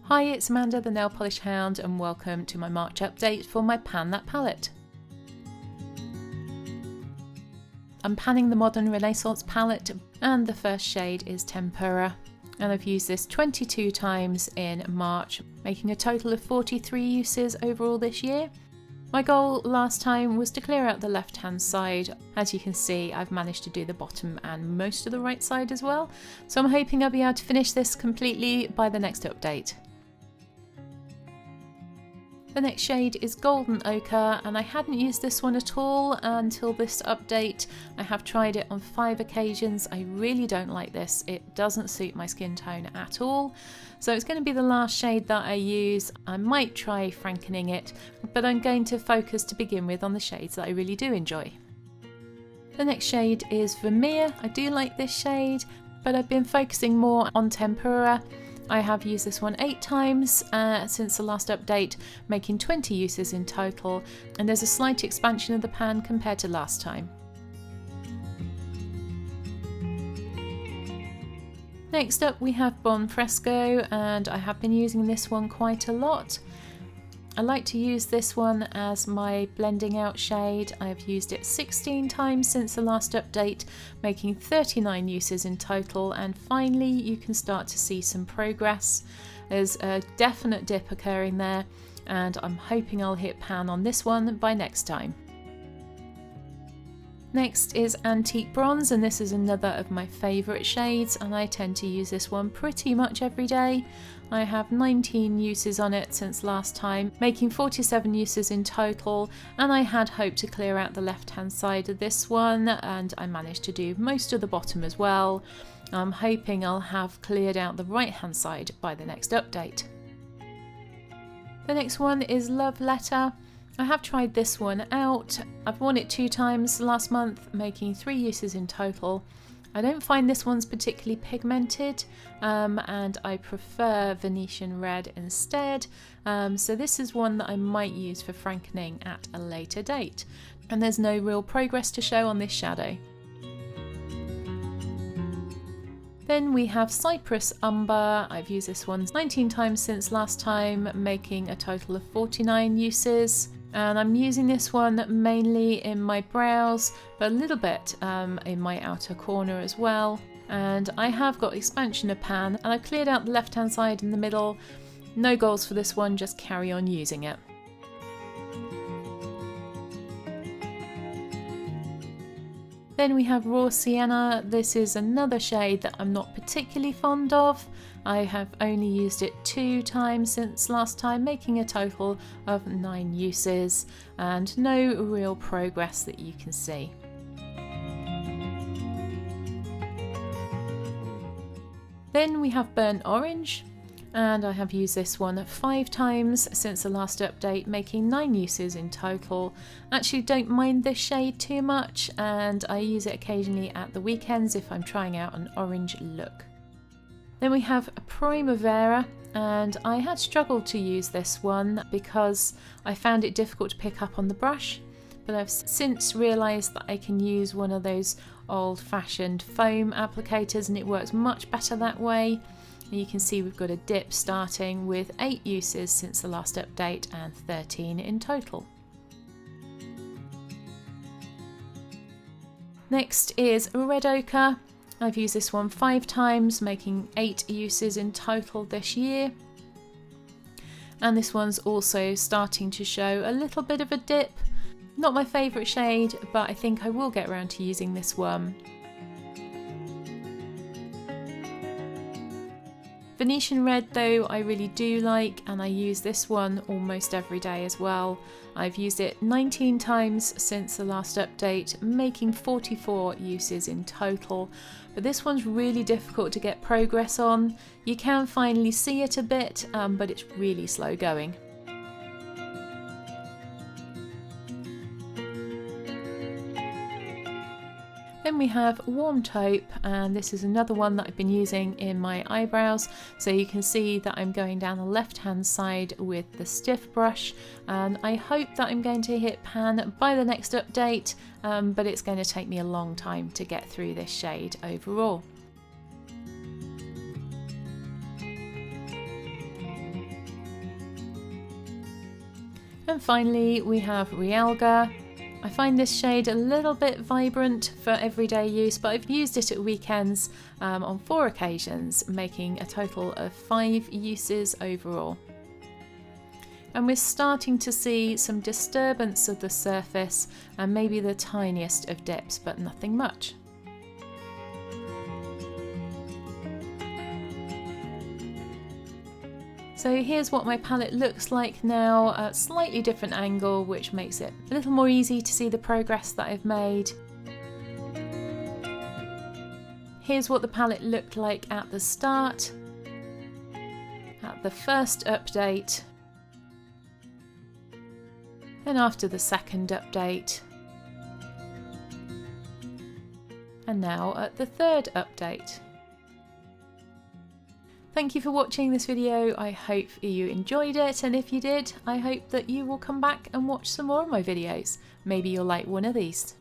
Hi, it's Amanda the Nail Polish Hound and welcome to my March update for my Pan That palette. I'm panning the Modern Renaissance palette and the first shade is Tempera, and I've used this 22 times in March, making a total of 43 uses overall this year. My goal last time was to clear out the left hand side. As you can see, I've managed to do the bottom and most of the right side as well, so I'm hoping I'll be able to finish this completely by the next update. The next shade is Golden Ochre, and I hadn't used this one at all until this update. I have tried it on 5 occasions. I really don't like this. It doesn't suit my skin tone at all. So it's going to be the last shade that I use. I might try frankening it, but I'm going to focus to begin with on the shades that I really do enjoy. The next shade is Vermeer. I do like this shade, but I've been focusing more on Tempera. I have used this one 8 times since the last update, making 20 uses in total, and there's a slight expansion of the pan compared to last time. Next up we have Bon Fresco, and I have been using this one quite a lot. I like to use this one as my blending out shade. I've used it 16 times since the last update, making 39 uses in total, and finally you can start to see some progress. There's a definite dip occurring there, and I'm hoping I'll hit pan on this one by next time. Next is Antique Bronze, and this is another of my favourite shades, and I tend to use this one pretty much every day. I have 19 uses on it since last time, making 47 uses in total, and I had hoped to clear out the left hand side of this one, and I managed to do most of the bottom as well. I'm hoping I'll have cleared out the right hand side by the next update. The next one is Love Letter. I have tried this one out. I've worn it 2 times last month, making 3 uses in total. I don't find this one's particularly pigmented, and I prefer Venetian Red instead, so this is one that I might use for frankening at a later date, and there's no real progress to show on this shadow. Then we have Cypress Umber. I've used this one 19 times since last time, making a total of 49 uses. And I'm using this one mainly in my brows, but a little bit in my outer corner as well. And I have got expansion of pan, and I've cleared out the left hand side in the middle. No goals for this one, just carry on using it. Then we have Raw Sienna. This is another shade that I'm not particularly fond of. I have only used it 2 times since last time, making a total of 9 uses, and no real progress that you can see. Then we have Burnt Orange, and I have used this one 5 times since the last update, making 9 uses in total. Actually don't mind this shade too much, and I use it occasionally at the weekends if I'm trying out an orange look. Then we have Primavera, and I had struggled to use this one because I found it difficult to pick up on the brush, but I've since realised that I can use one of those old-fashioned foam applicators and it works much better that way. You can see we've got a dip starting with 8 uses since the last update and 13 in total. Next is Red Ochre. I've used this one 5 times, making 8 uses in total this year. And this one's also starting to show a little bit of a dip. Not my favourite shade, but I think I will get around to using this one. Venetian Red though I really do like, and I use this one almost every day as well. I've used it 19 times since the last update, making 44 uses in total. But this one's really difficult to get progress on. You can finally see it a bit, but it's really slow going. Then we have Warm Taupe, and this is another one that I've been using in my eyebrows. So you can see that I'm going down the left hand side with the stiff brush, and I hope that I'm going to hit pan by the next update, but it's going to take me a long time to get through this shade overall. And finally we have Realga. I find this shade a little bit vibrant for everyday use, but I've used it at weekends on 4 occasions, making a total of 5 uses overall. And we're starting to see some disturbance of the surface and maybe the tiniest of dips, but nothing much. So here's what my palette looks like now, a slightly different angle, which makes it a little more easy to see the progress that I've made. Here's what the palette looked like at the start, at the first update, and after the second update, and now at the third update. Thank you for watching this video. I hope you enjoyed it, and if you did, I hope that you will come back and watch some more of my videos. Maybe you'll like one of these.